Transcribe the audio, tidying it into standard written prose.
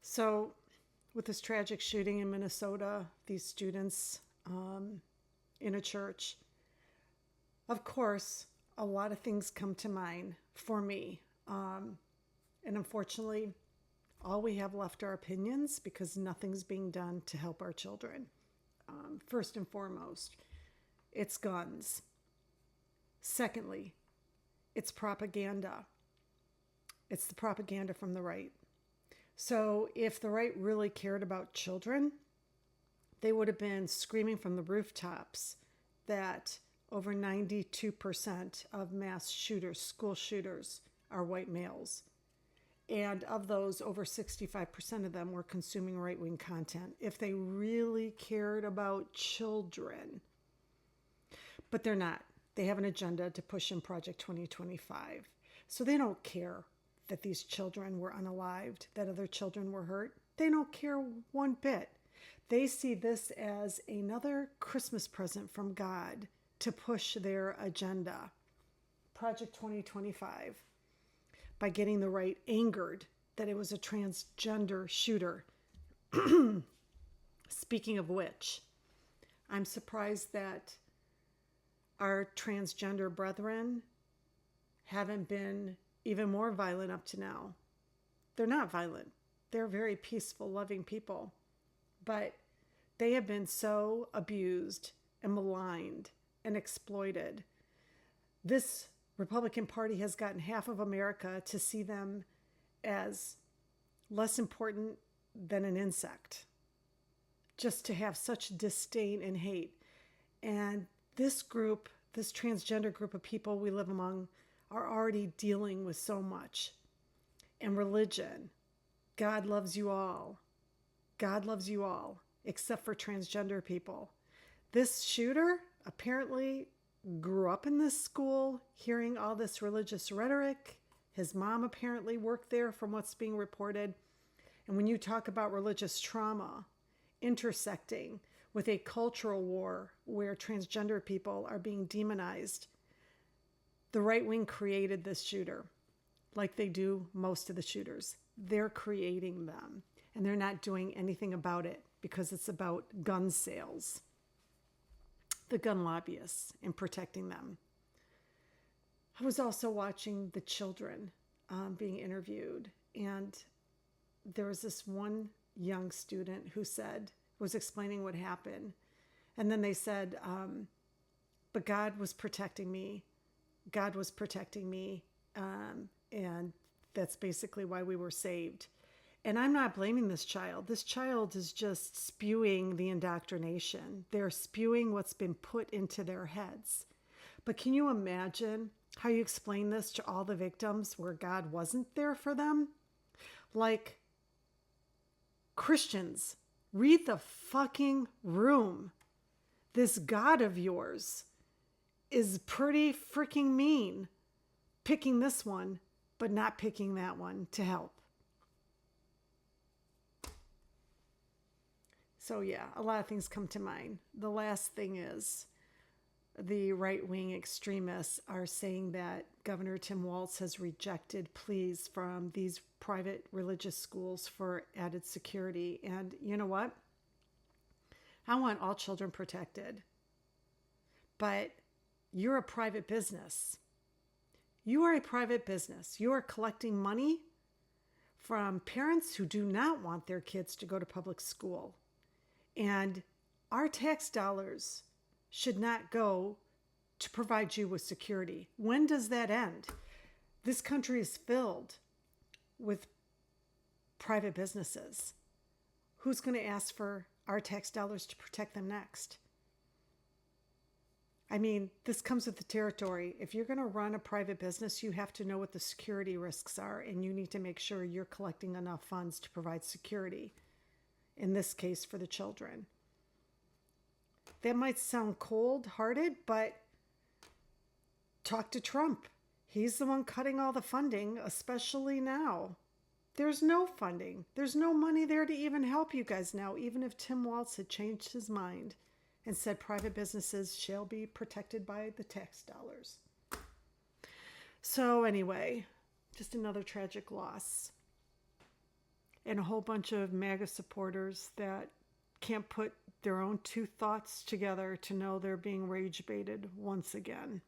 So, with this tragic shooting in Minnesota, these students in a church, of course, a lot of things come to mind for me. And unfortunately, all we have left are opinions because nothing's being done to help our children. First and foremost, it's guns. Secondly, it's propaganda. It's the propaganda from the right. So if the right really cared about children, they would have been screaming from the rooftops that over 92% of mass shooters, school shooters, are white males. And of those, over 65% of them were consuming right wing content if they really cared about children. But they're not. They have an agenda to push in Project 2025. So they don't care that these children were unalived, that other children were hurt. They don't care one bit. They see this as another Christmas present from God to push their agenda. Project 2025. By getting the right angered that it was a transgender shooter. Speaking of which, I'm surprised that our transgender brethren haven't been even more violent up to now. They're not violent. They're very peaceful, loving people. But they have been so abused and maligned and exploited. This Republican Party has gotten half of America to see them as less important than an insect. Just to have such disdain and hate. And this group, this transgender group of people we live among, are already dealing with so much. And religion. God loves you all. God loves you all, except for transgender people. This shooter apparently grew up in this school, hearing all this religious rhetoric. His mom apparently worked there from what's being reported. And when you talk about religious trauma intersecting with a cultural war where transgender people are being demonized, the right wing created this shooter, like they do most of the shooters. They're creating them, and they're not doing anything about it because it's about gun sales, the gun lobbyists, and protecting them. I was also watching the children being interviewed, and there was this one young student who was explaining what happened. And then they said, but God was protecting me. God was protecting me. And that's basically why we were saved. And I'm not blaming this child. This child is just spewing the indoctrination. They're spewing what's been put into their heads. But can you imagine how you explain this to all the victims where God wasn't there for them? Like, Christians, read the fucking room. This God of yours is pretty freaking mean, picking this one, but not picking that one to help. So yeah, a lot of things come to mind. The last thing is the right-wing extremists are saying that Governor Tim Walz has rejected pleas from these private religious schools for added security. And you know what? I want all children protected. But you're a private business. You are a private business. You are collecting money from parents who do not want their kids to go to public school. And our tax dollars should not go to provide you with security. When does that end? This country is filled with private businesses. Who's going to ask for our tax dollars to protect them next? I mean, this comes with the territory. If you're going to run a private business, you have to know what the security risks are, and you need to make sure you're collecting enough funds to provide security, in this case for the children. That might sound cold-hearted, but talk to Trump. He's the one cutting all the funding, especially now. There's no funding. There's no money there to even help you guys now, even if Tim Walz had changed his mind and said private businesses shall be protected by the tax dollars. So anyway, just another tragic loss. and a whole bunch of MAGA supporters that can't put their own two thoughts together to know they're being rage baited once again.